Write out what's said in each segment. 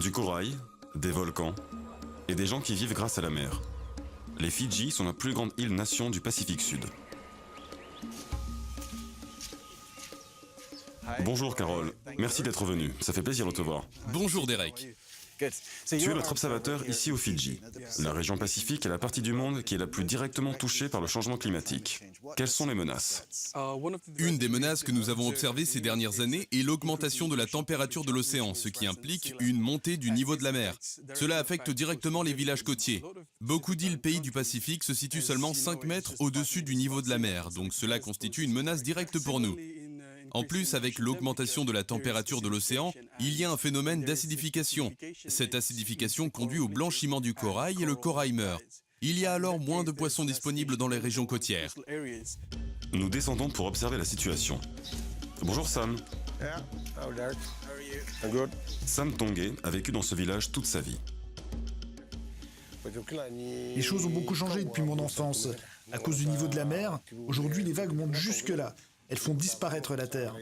Du corail, des volcans et des gens qui vivent grâce à la mer. Les Fidji sont la plus grande île-nation du Pacifique Sud. Bonjour Carole, merci d'être venue, ça fait plaisir de te voir. Bonjour Derek. Tu es notre observateur ici aux Fidji. La région Pacifique est la partie du monde qui est la plus directement touchée par le changement climatique. Quelles sont les menaces? Une des menaces que nous avons observées ces dernières années est l'augmentation de la température de l'océan, ce qui implique une montée du niveau de la mer. Cela affecte directement les villages côtiers. Beaucoup d'îles pays du Pacifique se situent seulement 5 mètres au-dessus du niveau de la mer, donc cela constitue une menace directe pour nous. En plus, avec l'augmentation de la température de l'océan, il y a un phénomène d'acidification. Cette acidification conduit au blanchiment du corail et le corail meurt. Il y a alors moins de poissons disponibles dans les régions côtières. Nous descendons pour observer la situation. Bonjour Sam. Sam Tongue a vécu dans ce village toute sa vie. Les choses ont beaucoup changé depuis mon enfance. À cause du niveau de la mer, aujourd'hui les vagues montent jusque-là. Elles font disparaître la terre.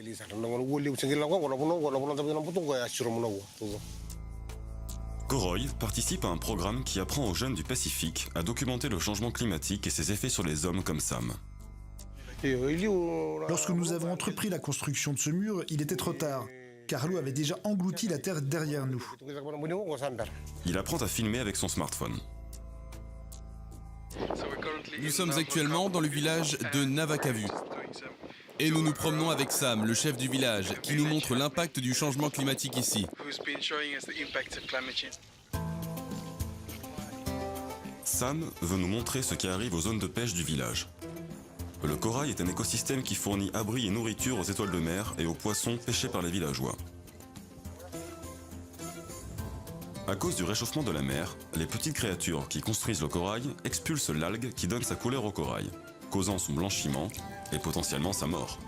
Koroy participe à un programme qui apprend aux jeunes du Pacifique à documenter le changement climatique et ses effets sur les hommes comme Sam. Lorsque nous avons entrepris la construction de ce mur, il était trop tard, car l'eau avait déjà englouti la terre derrière nous. Il apprend à filmer avec son smartphone. Nous sommes actuellement dans le village de Navakavu. Et nous nous promenons avec Sam, le chef du village, qui nous montre l'impact du changement climatique ici. Sam veut nous montrer ce qui arrive aux zones de pêche du village. Le corail est un écosystème qui fournit abri et nourriture aux étoiles de mer et aux poissons pêchés par les villageois. À cause du réchauffement de la mer, les petites créatures qui construisent le corail expulsent l'algue qui donne sa couleur au corail, causant son blanchiment et potentiellement sa mort.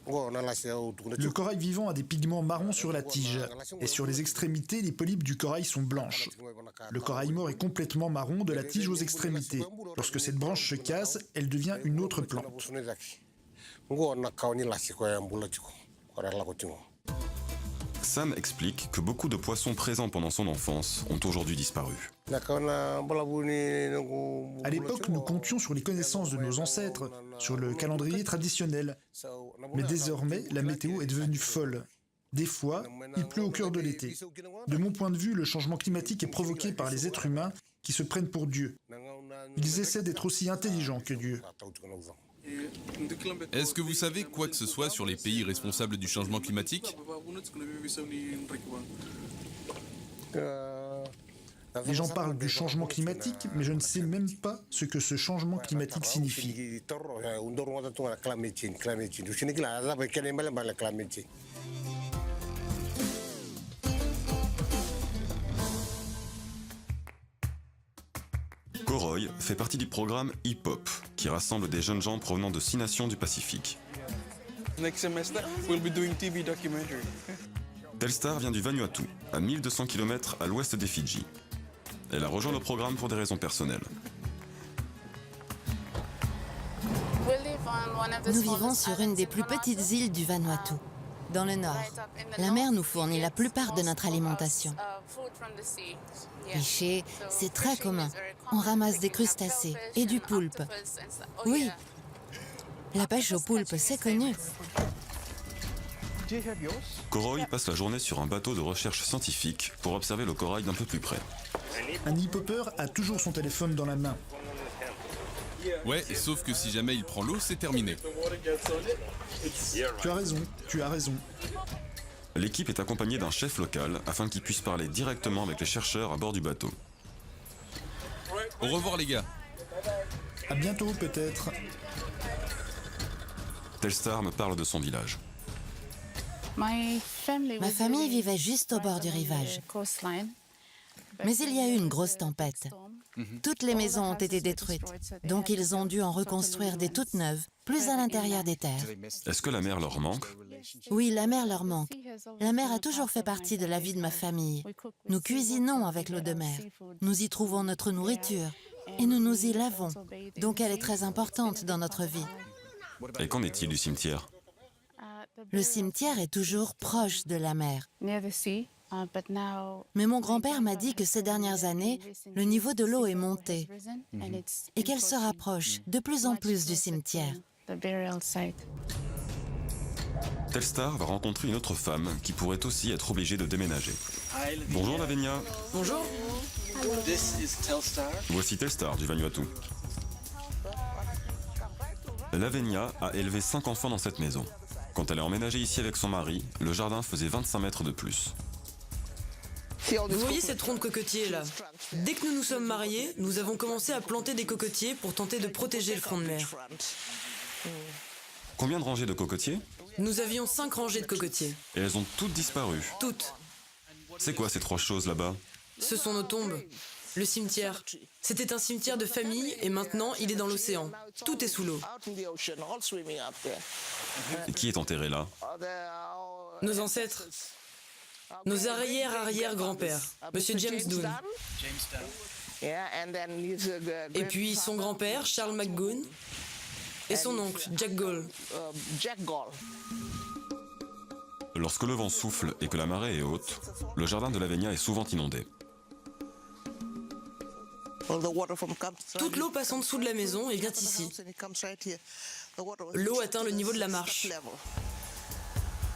Le corail vivant a des pigments marrons sur la tige, et sur les extrémités, les polypes du corail sont blanches. Le corail mort est complètement marron de la tige aux extrémités. Lorsque cette branche se casse, elle devient une autre plante. Sam explique que beaucoup de poissons présents pendant son enfance ont aujourd'hui disparu. À l'époque, nous comptions sur les connaissances de nos ancêtres, sur le calendrier traditionnel. Mais désormais, la météo est devenue folle. Des fois, il pleut au cœur de l'été. De mon point de vue, le changement climatique est provoqué par les êtres humains qui se prennent pour Dieu. Ils essaient d'être aussi intelligents que Dieu. Est-ce que vous savez quoi que ce soit sur les pays responsables du changement climatique? Les gens parlent du changement climatique, mais je ne sais même pas ce que ce changement climatique signifie. Koroy fait partie du programme Hip-Hop, qui rassemble des jeunes gens provenant de 6 nations du Pacifique. Telstar vient du Vanuatu, à 1200 km à l'ouest des Fidji. Elle a rejoint le programme pour des raisons personnelles. Nous vivons sur une des plus petites îles du Vanuatu, dans le nord. La mer nous fournit la plupart de notre alimentation. Pêcher, c'est très commun. On ramasse des crustacés et du poulpe. Oui, la pêche au poulpe, c'est connu. Koroy passe la journée sur un bateau de recherche scientifique pour observer le corail d'un peu plus près. Un hip-hopper a toujours son téléphone dans la main. Ouais, sauf que si jamais il prend l'eau, c'est terminé. Tu as raison, tu as raison. L'équipe est accompagnée d'un chef local afin qu'il puisse parler directement avec les chercheurs à bord du bateau. Au revoir les gars. À bientôt peut-être. Telstar me parle de son village. Ma famille vivait juste au bord du rivage. Mais il y a eu une grosse tempête. Toutes les maisons ont été détruites, donc ils ont dû en reconstruire des toutes neuves, plus à l'intérieur des terres. Est-ce que la mer leur manque? Oui, la mer leur manque. La mer a toujours fait partie de la vie de ma famille. Nous cuisinons avec l'eau de mer. Nous y trouvons notre nourriture et nous nous y lavons. Donc elle est très importante dans notre vie. Et qu'en est-il du cimetière? Le cimetière est toujours proche de la mer. Mais mon grand-père m'a dit que ces dernières années, le niveau de l'eau est monté et qu'elle se rapproche de plus en plus du cimetière. Telstar va rencontrer une autre femme qui pourrait aussi être obligée de déménager. Bonjour Lavinia. Bonjour. Voici Telstar du Vanuatu. Lavinia a élevé 5 enfants dans cette maison. Quand elle a emménagé ici avec son mari, le jardin faisait 25 mètres de plus. Vous voyez cette ronde cocotier là? Dès que nous nous sommes mariés, nous avons commencé à planter des cocotiers pour tenter de protéger le front de mer. Combien de rangées de cocotiers? Nous avions 5 rangées de cocotiers. Et elles ont toutes disparu. Toutes. C'est quoi ces 3 choses là-bas? Ce sont nos tombes. Le cimetière. C'était un cimetière de famille et maintenant il est dans l'océan. Tout est sous l'eau. Et qui est enterré là? Nos ancêtres. Nos arrière-arrière-grands-pères. Monsieur James Doone. Et puis son grand-père, Charles McGoon. Et son oncle, Jack Gall. Lorsque le vent souffle et que la marée est haute, le jardin de Lavinia est souvent inondé. Toute l'eau passe en dessous de la maison et vient ici. L'eau atteint le niveau de la marche.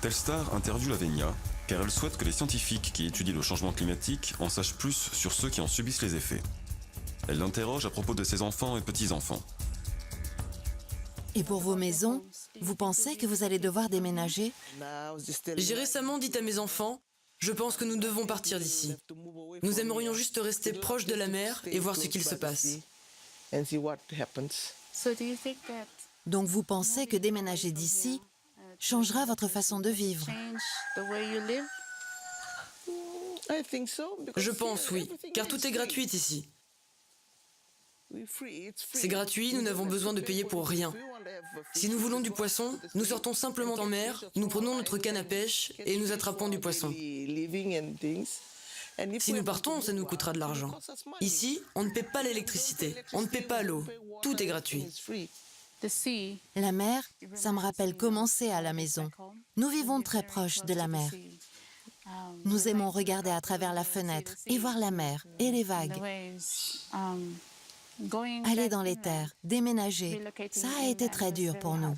Telstar interviewe Lavinia car elle souhaite que les scientifiques qui étudient le changement climatique en sachent plus sur ceux qui en subissent les effets. Elle l'interroge à propos de ses enfants et petits-enfants. Et pour vos maisons, vous pensez que vous allez devoir déménager? J'ai récemment dit à mes enfants, je pense que nous devons partir d'ici. Nous aimerions juste rester proches de la mer et voir ce qu'il se passe. Donc vous pensez que déménager d'ici changera votre façon de vivre? Je pense oui, car tout est gratuit ici. C'est gratuit, nous n'avons besoin de payer pour rien. Si nous voulons du poisson, nous sortons simplement en mer, nous prenons notre canne à pêche et nous attrapons du poisson. Si nous partons, ça nous coûtera de l'argent. Ici, on ne paie pas l'électricité, on ne paie pas l'eau, tout est gratuit. La mer, ça me rappelle comment c'est à la maison. Nous vivons très proche de la mer. Nous aimons regarder à travers la fenêtre et voir la mer et les vagues. Aller dans les terres, déménager, ça a été très dur pour nous.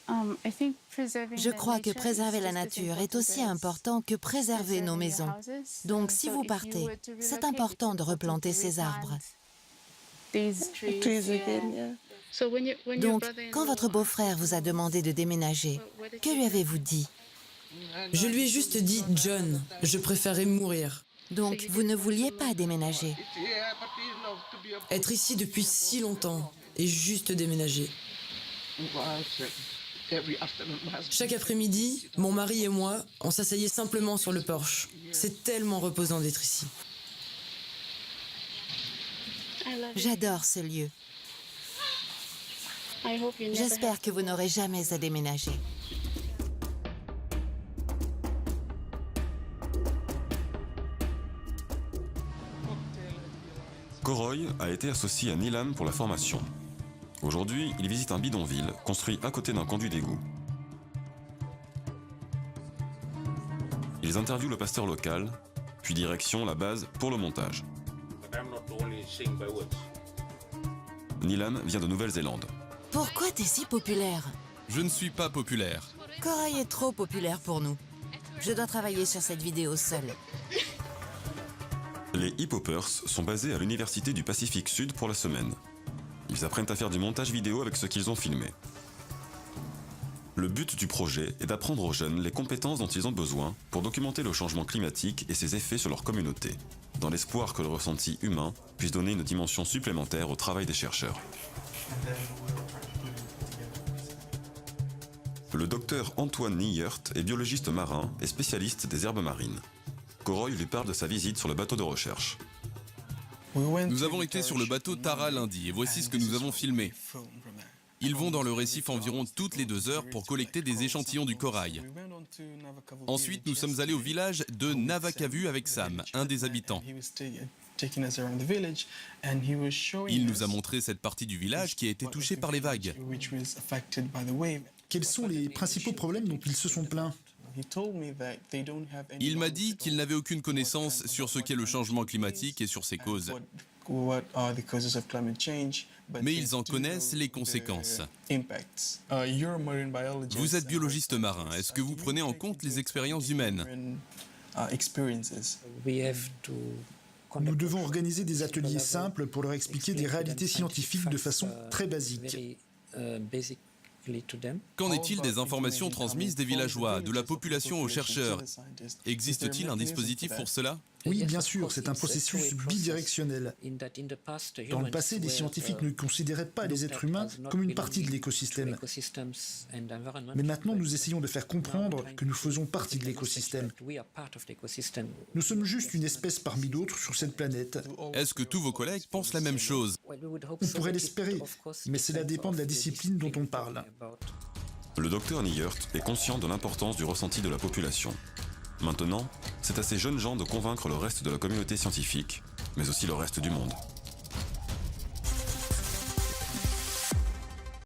Je crois que préserver la nature est aussi important que préserver nos maisons. Donc si vous partez, c'est important de replanter ces arbres. Donc, quand votre beau-frère vous a demandé de déménager, que lui avez-vous dit? Je lui ai juste dit, John, je préférais mourir. Donc, vous ne vouliez pas déménager? Être ici depuis si longtemps et juste déménager. Chaque après-midi, mon mari et moi, on s'asseyait simplement sur le porche. C'est tellement reposant d'être ici. J'adore ce lieu. J'espère que vous n'aurez jamais à déménager. Koroy a été associé à Nilam pour la formation. Aujourd'hui, il visite un bidonville construit à côté d'un conduit d'égout. Ils interviewent le pasteur local, puis direction la base pour le montage. Nilam vient de Nouvelle-Zélande. Pourquoi t'es si populaire? Je ne suis pas populaire. Koroy est trop populaire pour nous. Je dois travailler sur cette vidéo seule. Les Hip-Hoppers sont basés à l'Université du Pacifique Sud pour la semaine. Ils apprennent à faire du montage vidéo avec ce qu'ils ont filmé. Le but du projet est d'apprendre aux jeunes les compétences dont ils ont besoin pour documenter le changement climatique et ses effets sur leur communauté, dans l'espoir que le ressenti humain puisse donner une dimension supplémentaire au travail des chercheurs. Le docteur Antoine Niert est biologiste marin et spécialiste des herbes marines. Koroy lui parle de sa visite sur le bateau de recherche. Nous avons été sur le bateau Tara lundi et voici ce que nous avons filmé. Ils vont dans le récif environ toutes les 2 heures pour collecter des échantillons du corail. Ensuite, nous sommes allés au village de Navakavu avec Sam, un des habitants. Il nous a montré cette partie du village qui a été touchée par les vagues. Quels sont les principaux problèmes dont ils se sont plaints? Il m'a dit qu'il n'avait aucune connaissance sur ce qu'est le changement climatique et sur ses causes. Mais ils en connaissent les conséquences. Vous êtes biologiste marin. Est-ce que vous prenez en compte les expériences humaines? Nous devons organiser des ateliers simples pour leur expliquer des réalités scientifiques de façon très basique. Qu'en est-il des informations transmises des villageois, de la population aux chercheurs? Existe-t-il un dispositif pour cela? Oui, bien sûr, c'est un processus bidirectionnel. Dans le passé, les scientifiques ne considéraient pas les êtres humains comme une partie de l'écosystème. Mais maintenant, nous essayons de faire comprendre que nous faisons partie de l'écosystème. Nous sommes juste une espèce parmi d'autres sur cette planète. Est-ce que tous vos collègues pensent la même chose? On pourrait l'espérer, mais cela dépend de la discipline dont on parle. Le docteur Nigert est conscient de l'importance du ressenti de la population. Maintenant, c'est à ces jeunes gens de convaincre le reste de la communauté scientifique, mais aussi le reste du monde.